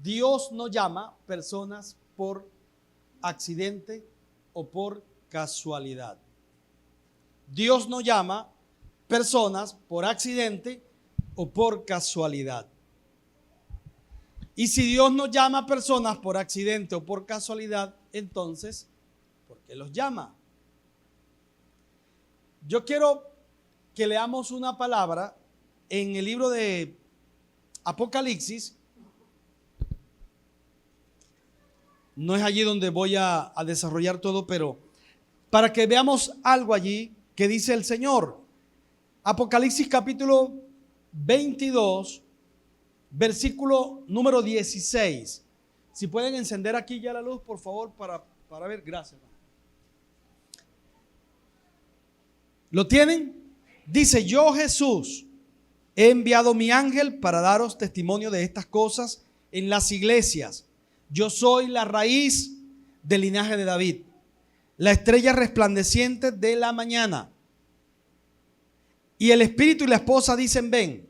Dios no llama personas por accidente o por casualidad. Dios no llama personas por accidente o por casualidad. Y si Dios no llama a personas por accidente o por casualidad, entonces, ¿por qué los llama? Yo quiero que leamos una palabra en el libro de Apocalipsis. No es allí donde voy a desarrollar todo, pero para que veamos algo allí que dice el Señor. Apocalipsis capítulo 22, versículo número 16. Si pueden encender aquí ya la luz, por favor, para ver. Gracias. ¿Lo tienen? Dice: yo, Jesús, he enviado mi ángel para daros testimonio de estas cosas en las iglesias. Yo soy la raíz del linaje de David, la estrella resplandeciente de la mañana. Y el espíritu y la esposa dicen: ven.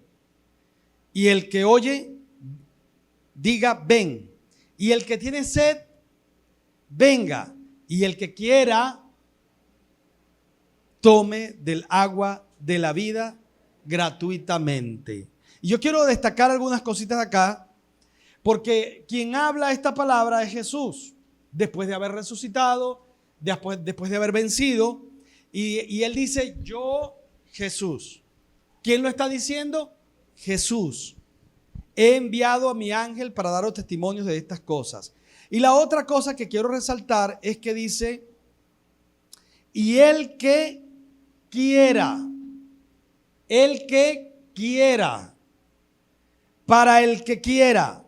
Y el que oye, diga: ven. Y el que tiene sed, venga. Y el que quiera, tome del agua de la vida gratuitamente. Y yo quiero destacar algunas cositas acá, porque quien habla esta palabra es Jesús, después de haber resucitado, después de haber vencido. Y él dice: yo, Jesús. ¿Quién lo está diciendo? Jesús. He enviado a mi ángel para daros testimonios de estas cosas. Y la otra cosa que quiero resaltar es que dice: y el que quiera, para el que quiera,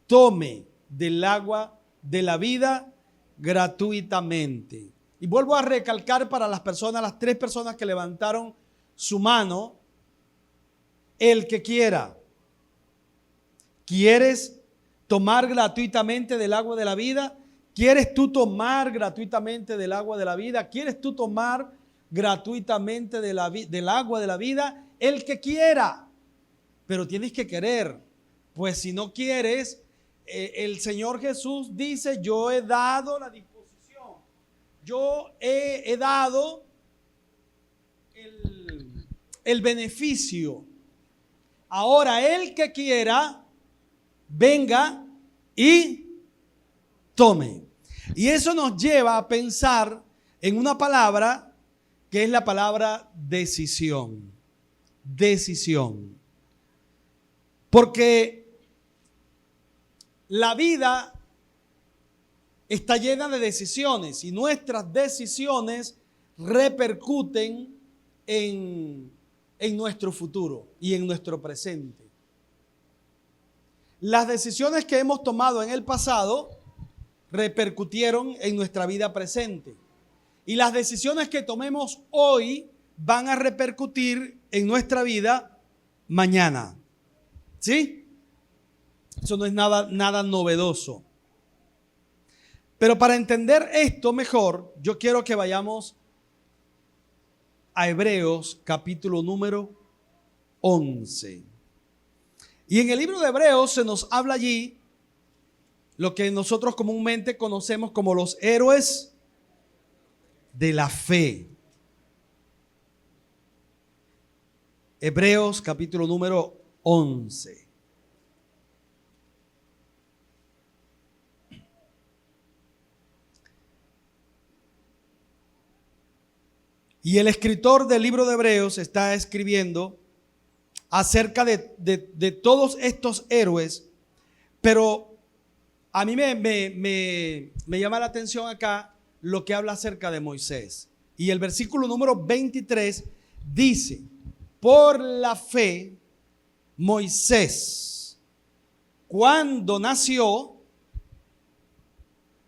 tome del agua de la vida gratuitamente. Y vuelvo a recalcar para las tres personas que levantaron su mano: el que quiera. ¿Quieres tomar gratuitamente del agua de la vida? ¿Quieres tú tomar gratuitamente del agua de la vida? ¿Quieres tú tomar gratuitamente del agua de la vida? El que quiera. Pero tienes que querer. Pues si no quieres, el Señor Jesús dice: yo he dado la disposición. Yo he dado el beneficio. Ahora el que quiera, venga y tome. Y eso nos lleva a pensar en una palabra que es la palabra decisión. Decisión. Porque la vida está llena de decisiones y nuestras decisiones repercuten en nuestro futuro y en nuestro presente. Las decisiones que hemos tomado en el pasado repercutieron en nuestra vida presente. Y las decisiones que tomemos hoy van a repercutir en nuestra vida mañana. ¿Sí? Eso no es nada novedoso. Pero para entender esto mejor, yo quiero que vayamos a Hebreos capítulo número 11. Y en el libro de Hebreos se nos habla allí lo que nosotros comúnmente conocemos como los héroes de la fe. Hebreos capítulo número 11. Y el escritor del libro de Hebreos está escribiendo acerca de todos estos héroes, pero a mí me llama la atención acá lo que habla acerca de Moisés. Y el versículo número 23 dice: por la fe, Moisés, cuando nació,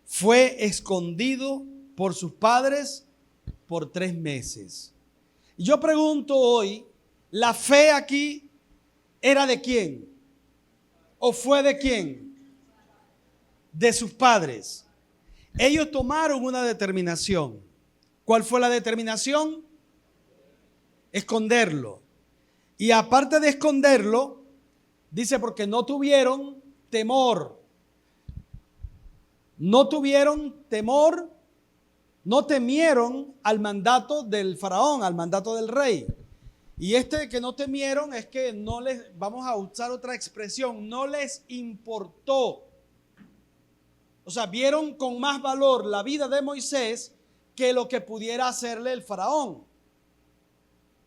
fue escondido por sus padres por 3 meses. Y yo pregunto hoy, ¿la fe aquí era de quién? ¿O fue de quién? De sus padres. Ellos tomaron una determinación. ¿Cuál fue la determinación? Esconderlo. Y aparte de esconderlo, dice: porque no tuvieron temor no tuvieron temor, no temieron al mandato del faraón, al mandato del rey. Y que no temieron es que no les, vamos a usar otra expresión, no les importó. O sea, vieron con más valor la vida de Moisés que lo que pudiera hacerle el faraón,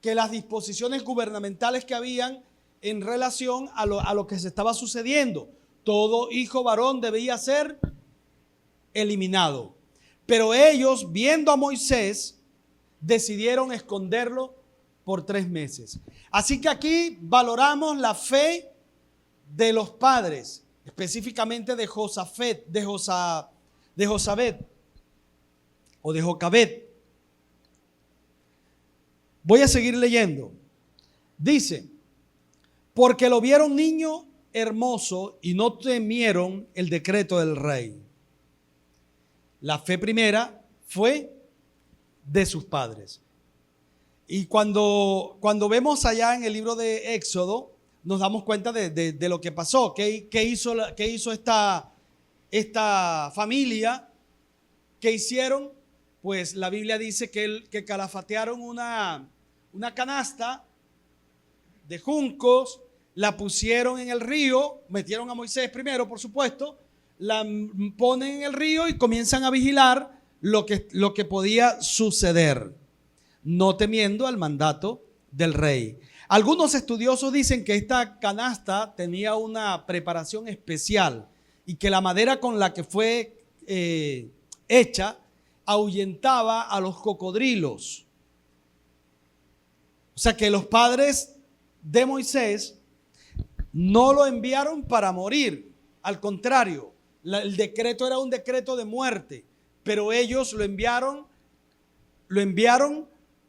que las disposiciones gubernamentales que habían en relación a lo que se estaba sucediendo. Todo hijo varón debía ser eliminado. Pero ellos, viendo a Moisés, decidieron esconderlo por 3 meses. Así que aquí valoramos la fe de los padres, específicamente de Josafet, de Josabet o de Jocabet. Voy a seguir leyendo. Dice, porque lo vieron niño hermoso y no temieron el decreto del rey. La fe primera fue de sus padres. Y cuando vemos allá en el libro de Éxodo, nos damos cuenta de lo que pasó. ¿Qué hizo esta familia? ¿Qué hicieron? Pues la Biblia dice que calafatearon una canasta de juncos, la pusieron en el río, metieron a Moisés primero, por supuesto, la ponen en el río y comienzan a vigilar lo que podía suceder, no temiendo al mandato del rey. Algunos estudiosos dicen que esta canasta tenía una preparación especial y que la madera con la que fue hecha ahuyentaba a los cocodrilos. O sea que los padres de Moisés no lo enviaron para morir, al contrario, el decreto era un decreto de muerte, pero ellos lo enviaron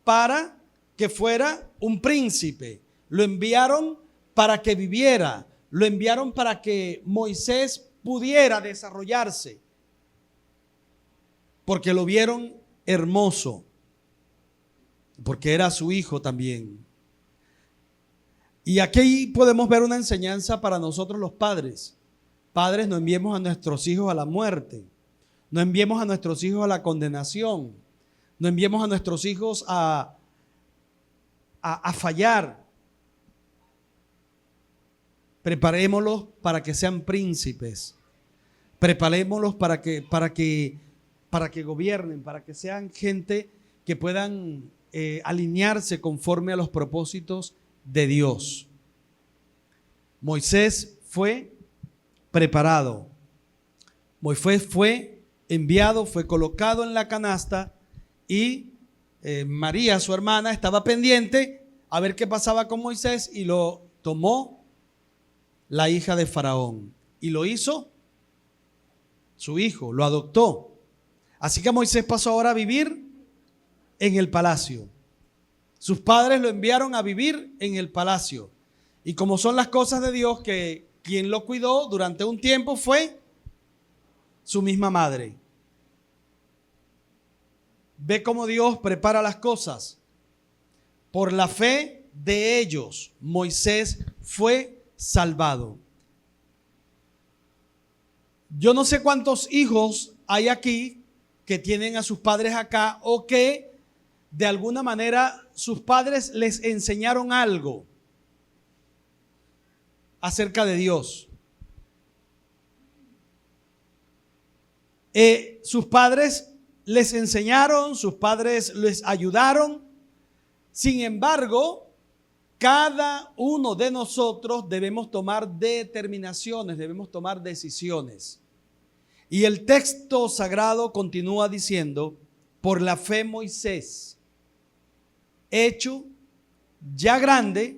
para que fuera un príncipe, lo enviaron para que viviera, lo enviaron para que Moisés pudiera desarrollarse, porque lo vieron hermoso, porque era su hijo también. Y aquí podemos ver una enseñanza para nosotros los padres. Padres, no enviemos a nuestros hijos a la muerte, no enviemos a nuestros hijos a la condenación, no enviemos a nuestros hijos a fallar. Preparémoslos para que sean príncipes. Preparémoslos para que gobiernen, para que sean gente que puedan alinearse conforme a los propósitos de Dios. Moisés fue preparado. Moisés fue enviado, fue colocado en la canasta y María, su hermana, estaba pendiente a ver qué pasaba con Moisés y lo tomó la hija de Faraón y lo hizo su hijo, lo adoptó. Así que Moisés pasó ahora a vivir en el palacio. Sus padres lo enviaron a vivir en el palacio. Y como son las cosas de Dios, que quien lo cuidó durante un tiempo fue su misma madre. Ve cómo Dios prepara las cosas. Por la fe de ellos, Moisés fue salvado. Yo no sé cuántos hijos hay aquí que tienen a sus padres acá o que de alguna manera sus padres les enseñaron algo acerca de Dios. Sus padres les enseñaron, sus padres les ayudaron. Sin embargo, cada uno de nosotros debemos tomar determinaciones, debemos tomar decisiones. Y el texto sagrado continúa diciendo, por la fe Moisés, hecho ya grande,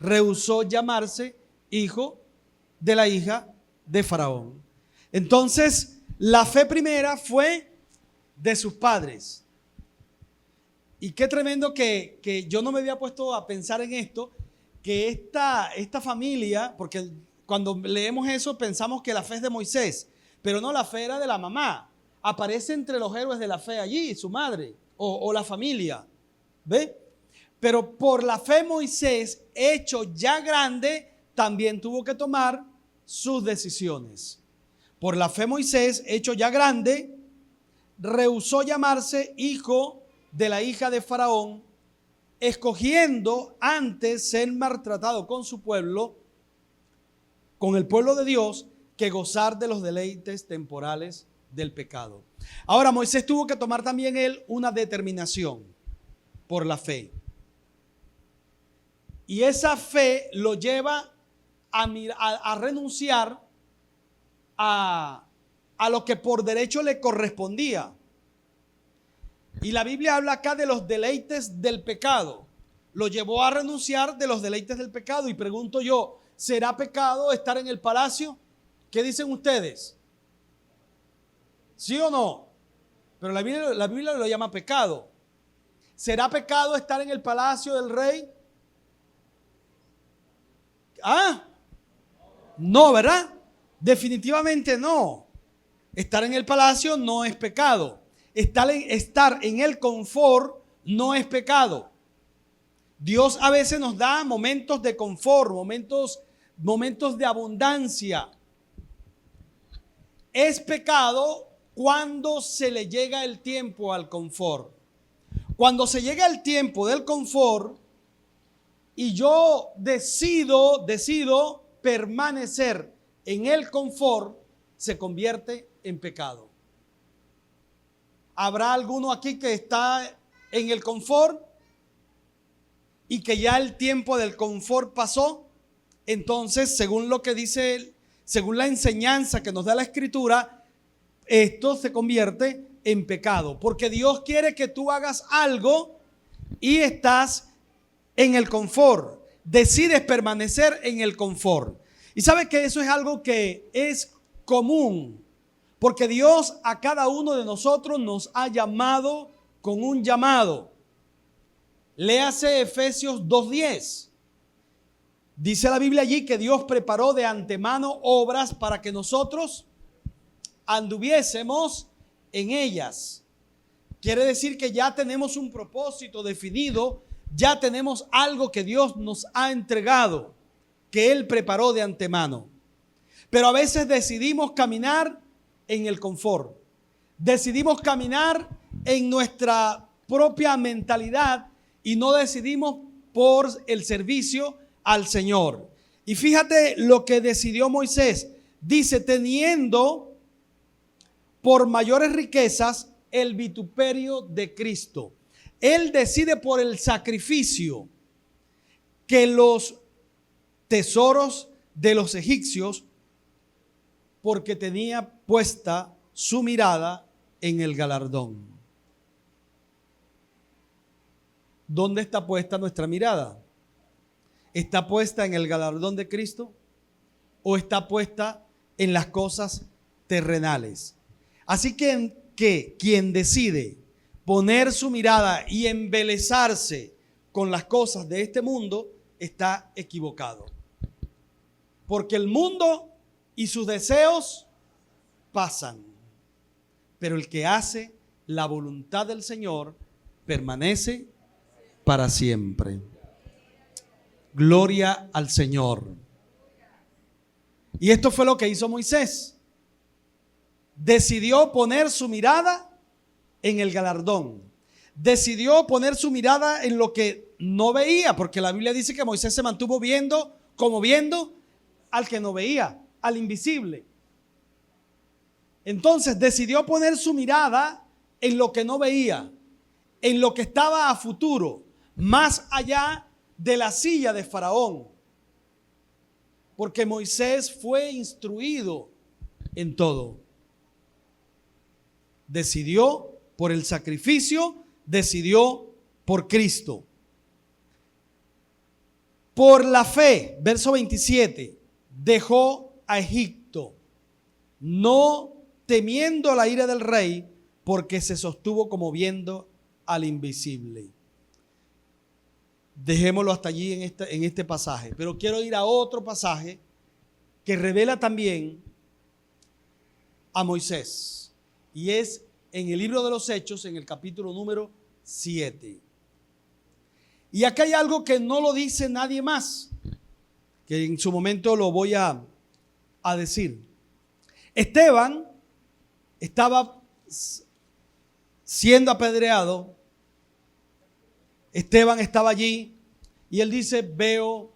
rehusó llamarse hijo de la hija de Faraón. Entonces, la fe primera fue de sus padres. Y qué tremendo que yo no me había puesto a pensar en esto, que esta familia, porque cuando leemos eso pensamos que la fe es de Moisés, pero no, la fe era de la mamá. Aparece entre los héroes de la fe allí, su madre o la familia. ¿Ve? Pero por la fe Moisés, hecho ya grande, también tuvo que tomar sus decisiones. Por la fe Moisés, hecho ya grande, rehusó llamarse hijo de la hija de Faraón, escogiendo antes ser maltratado con su pueblo, con el pueblo de Dios, que gozar de los deleites temporales del pecado. Ahora, Moisés tuvo que tomar también él una determinación por la fe. Y esa fe lo lleva a renunciar a lo que por derecho le correspondía. Y la Biblia habla acá de los deleites del pecado. Lo llevó a renunciar de los deleites del pecado. Y pregunto yo, ¿será pecado estar en el palacio? ¿Qué dicen ustedes? ¿Sí o no? Pero la Biblia lo llama pecado. ¿Será pecado estar en el palacio del rey? No, ¿verdad? Definitivamente no. Estar en el palacio no es pecado. Estar en el confort no es pecado. Dios a veces nos da momentos de confort, momentos de abundancia. Es pecado cuando se le llega el tiempo al confort. Cuando se llega el tiempo del confort y yo decido permanecer en el confort, se convierte en pecado. ¿Habrá alguno aquí que está en el confort y que ya el tiempo del confort pasó? Entonces, según lo que dice, según la enseñanza que nos da la Escritura, esto se convierte en pecado. Porque Dios quiere que tú hagas algo y estás en el confort. Decides permanecer en el confort. Y sabes que eso es algo que es común. Porque Dios a cada uno de nosotros nos ha llamado con un llamado. Léase Efesios 2:10. Dice la Biblia allí que Dios preparó de antemano obras para que nosotros anduviésemos en ellas. Quiere decir que ya tenemos un propósito definido, ya tenemos algo que Dios nos ha entregado, que Él preparó de antemano. Pero a veces decidimos caminar en el confort. Decidimos caminar en nuestra propia mentalidad y no decidimos por el servicio al Señor. Y fíjate lo que decidió Moisés. Dice, teniendo por mayores riquezas el vituperio de Cristo. Él decide por el sacrificio que los tesoros de los egipcios, porque tenía puesta su mirada en el galardón. ¿Dónde está puesta nuestra mirada? ¿Está puesta en el galardón de Cristo o está puesta en las cosas terrenales? Así que quien decide poner su mirada y embelezarse con las cosas de este mundo está equivocado. Porque el mundo y sus deseos pasan, pero el que hace la voluntad del Señor permanece para siempre. Gloria al Señor. Y esto fue lo que hizo Moisés. Decidió poner su mirada en el galardón. Decidió poner su mirada en lo que no veía, porque la Biblia dice que Moisés se mantuvo viendo al que no veía, al invisible. Entonces decidió poner su mirada en lo que no veía, en lo que estaba a futuro, más allá de la silla de Faraón. Porque Moisés fue instruido en todo. Decidió por el sacrificio, decidió por Cristo. Por la fe, verso 27, dejó a Egipto, no temiendo la ira del rey, porque se sostuvo como viendo al invisible. Dejémoslo hasta allí en este pasaje, pero quiero ir a otro pasaje que revela también a Moisés, y es en el libro de los Hechos, en el capítulo número 7. Y acá hay algo que no lo dice nadie más, que en su momento lo voy a decir. Esteban estaba siendo apedreado. Esteban estaba allí y él dice: veo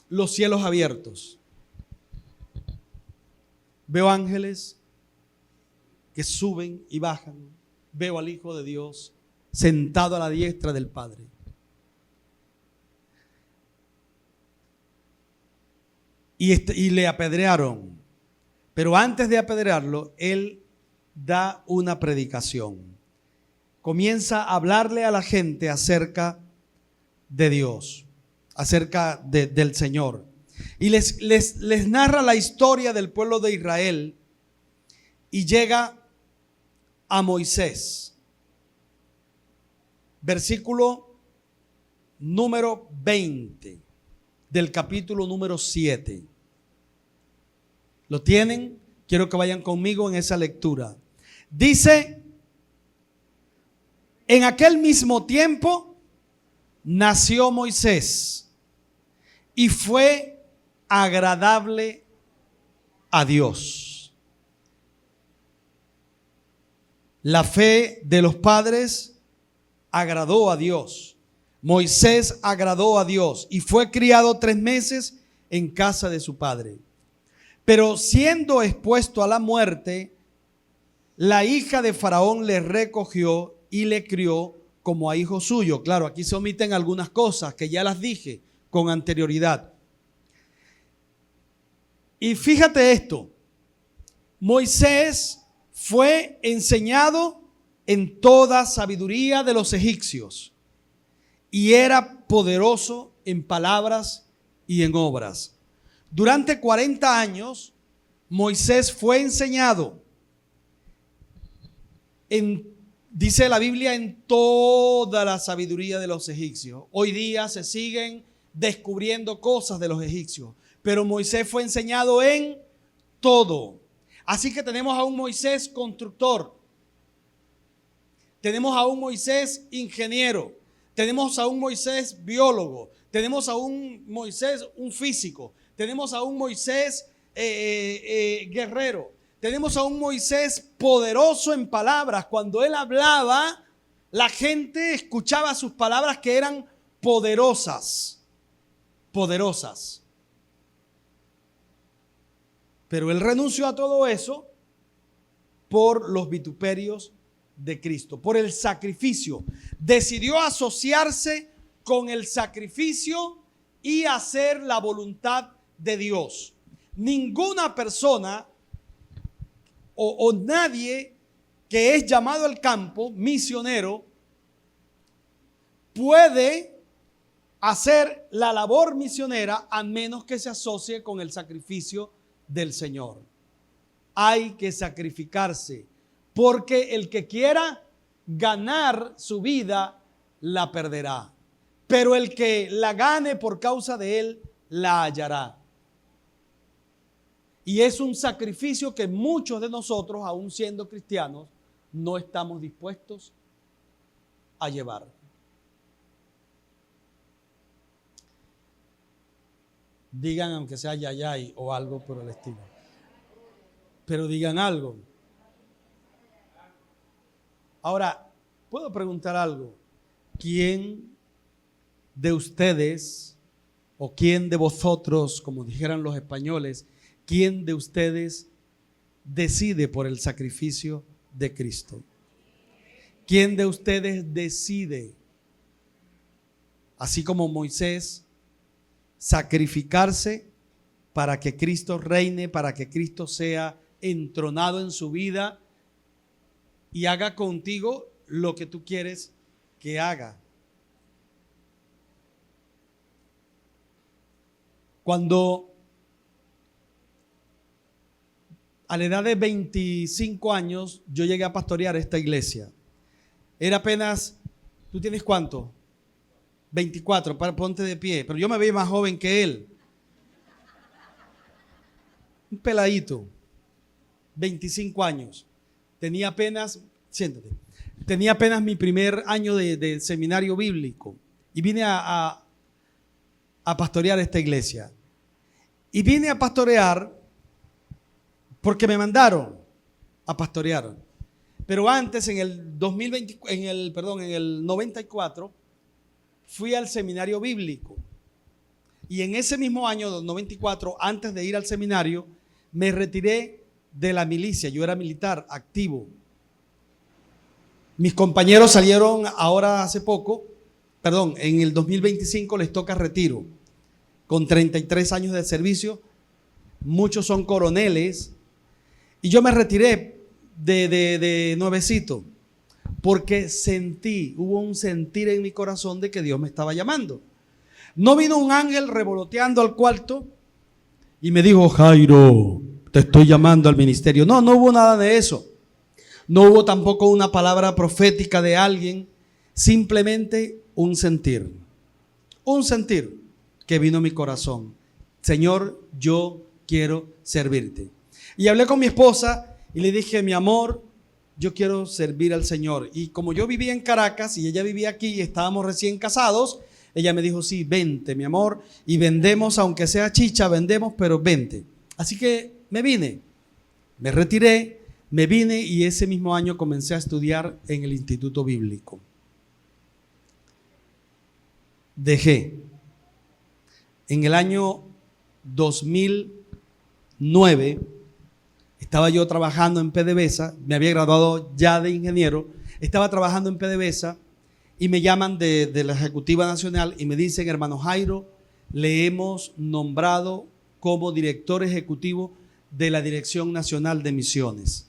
los cielos abiertos. Veo ángeles que suben y bajan. Veo al Hijo de Dios sentado a la diestra del Padre. Y le apedrearon. Pero antes de apedrearlo, él da una predicación. Comienza a hablarle a la gente acerca de Dios, acerca del Señor. Y les narra la historia del pueblo de Israel y llega a Moisés. Versículo número 20 del capítulo número 7. ¿Lo tienen? Quiero que vayan conmigo en esa lectura. Dice: en aquel mismo tiempo nació Moisés y fue agradable a Dios. La fe de los padres agradó a Dios. Moisés agradó a Dios y fue criado 3 meses en casa de su padre. Pero siendo expuesto a la muerte, la hija de Faraón le recogió y le crió como a hijo suyo. Claro, aquí se omiten algunas cosas que ya las dije con anterioridad. Y fíjate esto: Moisés fue enseñado en toda sabiduría de los egipcios y era poderoso en palabras y en obras. Durante 40 años, Moisés fue enseñado dice la Biblia, en toda la sabiduría de los egipcios. Hoy día se siguen descubriendo cosas de los egipcios, pero Moisés fue enseñado en todo. Así que tenemos a un Moisés constructor, tenemos a un Moisés ingeniero, tenemos a un Moisés biólogo, tenemos a un Moisés un físico, tenemos a un Moisés guerrero, tenemos a un Moisés poderoso en palabras. Cuando él hablaba, la gente escuchaba sus palabras que eran poderosas, poderosas. Pero él renunció a todo eso por los vituperios de Cristo, por el sacrificio. Decidió asociarse con el sacrificio y hacer la voluntad de Dios. Ninguna persona o nadie que es llamado al campo, misionero, puede hacer la labor misionera a menos que se asocie con el sacrificio del Señor. Hay que sacrificarse, porque el que quiera ganar su vida la perderá, pero el que la gane por causa de él la hallará. Y es un sacrificio que muchos de nosotros, aún siendo cristianos, no estamos dispuestos a llevar. Digan, aunque sea yayay o algo por el estilo, pero digan algo. Ahora, ¿puedo preguntar algo? ¿Quién de ustedes o quién de vosotros, como dijeran los españoles, quién de ustedes decide por el sacrificio de Cristo? ¿Quién de ustedes decide, así como Moisés, sacrificarse para que Cristo reine, para que Cristo sea entronado en su vida y haga contigo lo que tú quieres que haga? Cuando a la edad de 25 años yo llegué a pastorear esta iglesia, era apenas, ¿tú tienes cuánto? 24, ponte de pie, pero yo me veía más joven que él. Un peladito, 25 años. Tenía apenas, siéntate, tenía apenas mi primer año de seminario bíblico y vine a pastorear esta iglesia. Y vine a pastorear porque me mandaron a pastorear. Pero antes, en el 2020, en el 94, fui al seminario bíblico. Y en ese mismo año, 94, antes de ir al seminario, me retiré de la milicia. Yo era militar activo. Mis compañeros salieron ahora hace poco, en el 2025 les toca retiro, con 33 años de servicio. Muchos son coroneles. Y yo me retiré de nuevecito, porque hubo un sentir en mi corazón de que Dios me estaba llamando. No vino un ángel revoloteando al cuarto y me dijo: Jairo, te estoy llamando al ministerio. No hubo nada de eso. No hubo tampoco una palabra profética de alguien. Simplemente un sentir que vino a mi corazón. Señor, yo quiero servirte. Y hablé con mi esposa y le dije: mi amor, yo quiero servir al Señor. Y como yo vivía en Caracas y ella vivía aquí y estábamos recién casados, ella me dijo: sí, vente, mi amor, y vendemos, aunque sea chicha, vendemos, pero vente. Así que me vine, me retiré, me vine, y ese mismo año comencé a estudiar en el Instituto Bíblico. Dejé. En el año 2009 estaba yo trabajando en PDVSA, me había graduado ya de ingeniero, estaba trabajando en PDVSA y me llaman de la Ejecutiva Nacional y me dicen: hermano Jairo, le hemos nombrado como director ejecutivo de la Dirección Nacional de Misiones.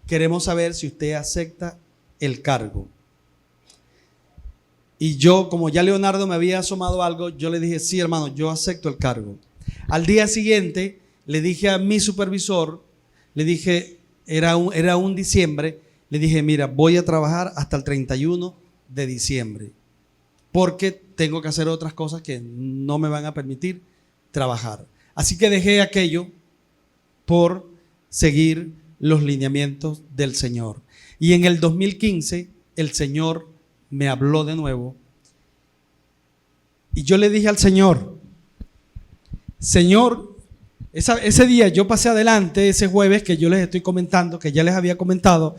Queremos saber si usted acepta el cargo. Y yo, como ya Leonardo me había asomado algo, yo le dije: sí, hermano, yo acepto el cargo. Al día siguiente le dije a mi supervisor, le dije, era un diciembre, le dije: mira, voy a trabajar hasta el 31 de diciembre, porque tengo que hacer otras cosas que no me van a permitir trabajar. Así que dejé aquello por seguir los lineamientos del Señor. Y en el 2015 el Señor me habló de nuevo y yo le dije al Señor: Señor, ese día yo pasé adelante, ese jueves que yo les estoy comentando, que ya les había comentado,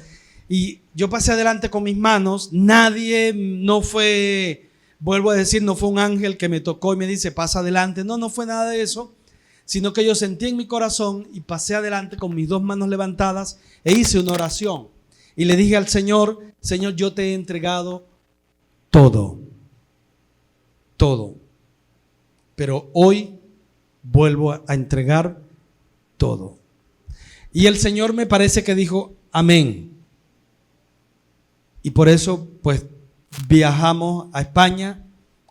y yo pasé adelante con mis manos. Nadie, no fue, vuelvo a decir, no fue un ángel que me tocó y me dice: pasa adelante. No fue nada de eso, sino que yo sentí en mi corazón y pasé adelante con mis dos manos levantadas e hice una oración. Y le dije al Señor: Señor, yo te he entregado todo, pero hoy vuelvo a entregar todo. Y el Señor me parece que dijo: amén. Y por eso pues viajamos a España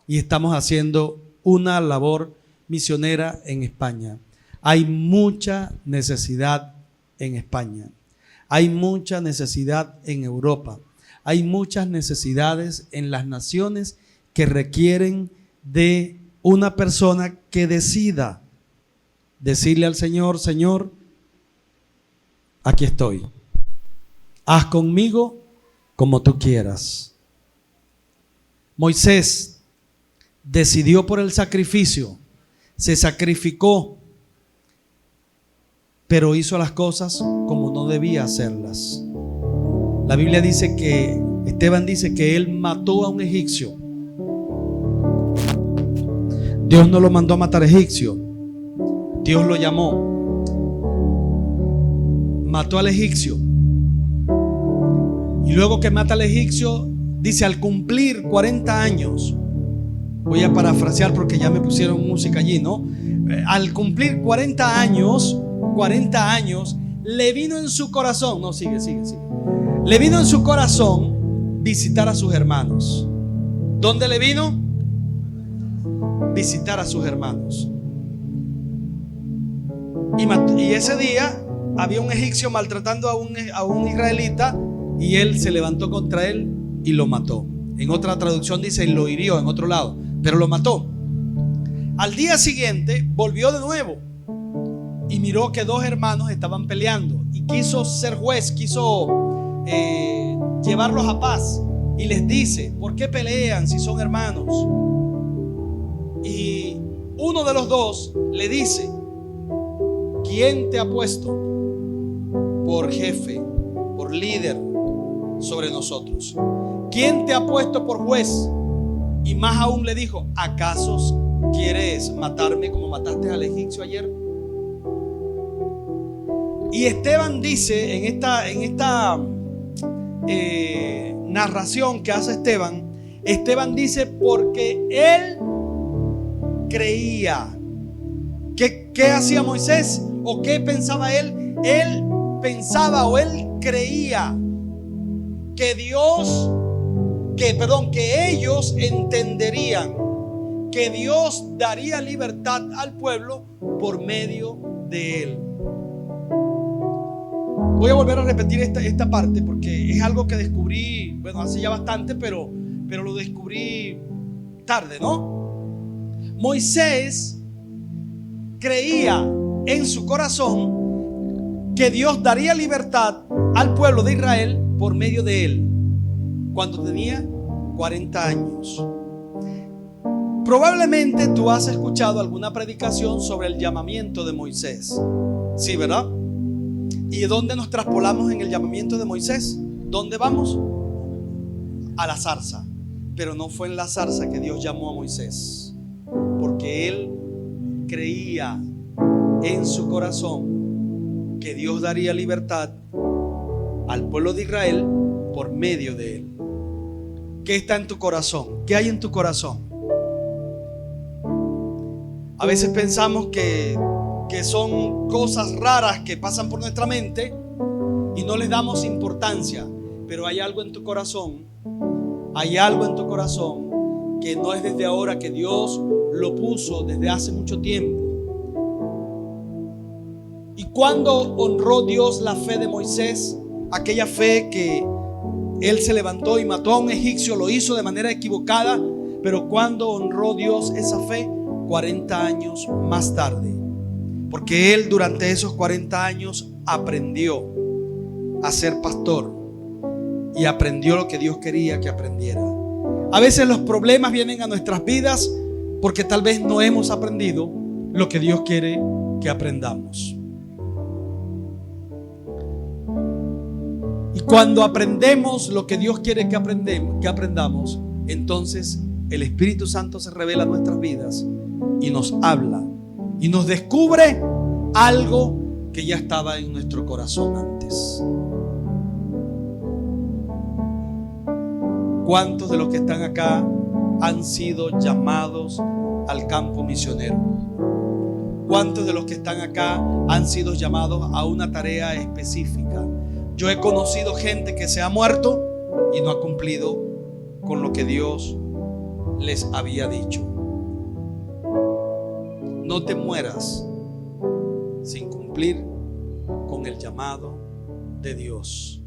y estamos haciendo una labor misionera en España. Hay mucha necesidad en España. Hay mucha necesidad en Europa. Hay muchas necesidades en las naciones que requieren de una persona que decida decirle al Señor: Señor, aquí estoy. Haz conmigo como tú quieras. Moisés decidió por el sacrificio, se sacrificó, pero hizo las cosas como no debía hacerlas. La Biblia dice que, Esteban dice que él mató a un egipcio. Dios no lo mandó a matar a egipcio. Dios lo llamó. Mató al egipcio. Y luego que mata al egipcio, dice: al cumplir 40 años, voy a parafrasear porque ya me pusieron música allí, ¿no? Al cumplir 40 años, le vino en su corazón, le vino en su corazón visitar a sus hermanos. ¿Dónde le vino? Visitar a sus hermanos. Y ese día había un egipcio maltratando a un israelita, y él se levantó contra él y lo mató. En otra traducción dice: lo hirió, en otro lado, pero lo mató. Al día siguiente volvió de nuevo y miró que dos hermanos estaban peleando, y quiso ser juez, quiso llevarlos a paz, y les dice: ¿por qué pelean si son hermanos? Y uno de los dos le dice: ¿quién te ha puesto por jefe, por líder sobre nosotros? ¿Quién te ha puesto por juez? Y más aún le dijo, ¿acaso quieres matarme como mataste al egipcio ayer? Y Esteban dice en esta narración que hace Esteban dice, porque él creía. ¿Qué hacía Moisés? ¿O qué pensaba él? Él pensaba o él creía que que ellos entenderían que Dios daría libertad al pueblo por medio de él. Voy a volver a repetir esta parte porque es algo que descubrí, bueno, hace ya bastante, pero lo descubrí tarde, ¿no? Moisés creía en su corazón que Dios daría libertad al pueblo de Israel por medio de él cuando tenía 40 años. Probablemente tú has escuchado alguna predicación sobre el llamamiento de Moisés. Sí, ¿verdad? ¿Y dónde nos traspolamos en el llamamiento de Moisés? ¿Dónde vamos? A la zarza. Pero no fue en la zarza que Dios llamó a Moisés, porque él creía en su corazón que Dios daría libertad al pueblo de Israel por medio de él. ¿Qué está en tu corazón? ¿Qué hay en tu corazón? A veces pensamos que son cosas raras que pasan por nuestra mente y no les damos importancia, pero hay algo en tu corazón, que no es desde ahora, que Dios lo puso desde hace mucho tiempo. ¿Y cuándo honró Dios la fe de Moisés? Aquella fe que él se levantó y mató a un egipcio, lo hizo de manera equivocada, pero ¿cuándo honró Dios esa fe? 40 años más tarde, porque él durante esos 40 años aprendió a ser pastor y aprendió lo que Dios quería que aprendiera. A veces los problemas vienen a nuestras vidas porque tal vez no hemos aprendido lo que Dios quiere que aprendamos. Y cuando aprendemos lo que Dios quiere que aprendamos, entonces el Espíritu Santo se revela en nuestras vidas y nos habla y nos descubre algo que ya estaba en nuestro corazón antes. ¿Cuántos de los que están acá han sido llamados al campo misionero? ¿Cuántos de los que están acá han sido llamados a una tarea específica? Yo he conocido gente que se ha muerto y no ha cumplido con lo que Dios les había dicho. No te mueras sin cumplir con el llamado de Dios.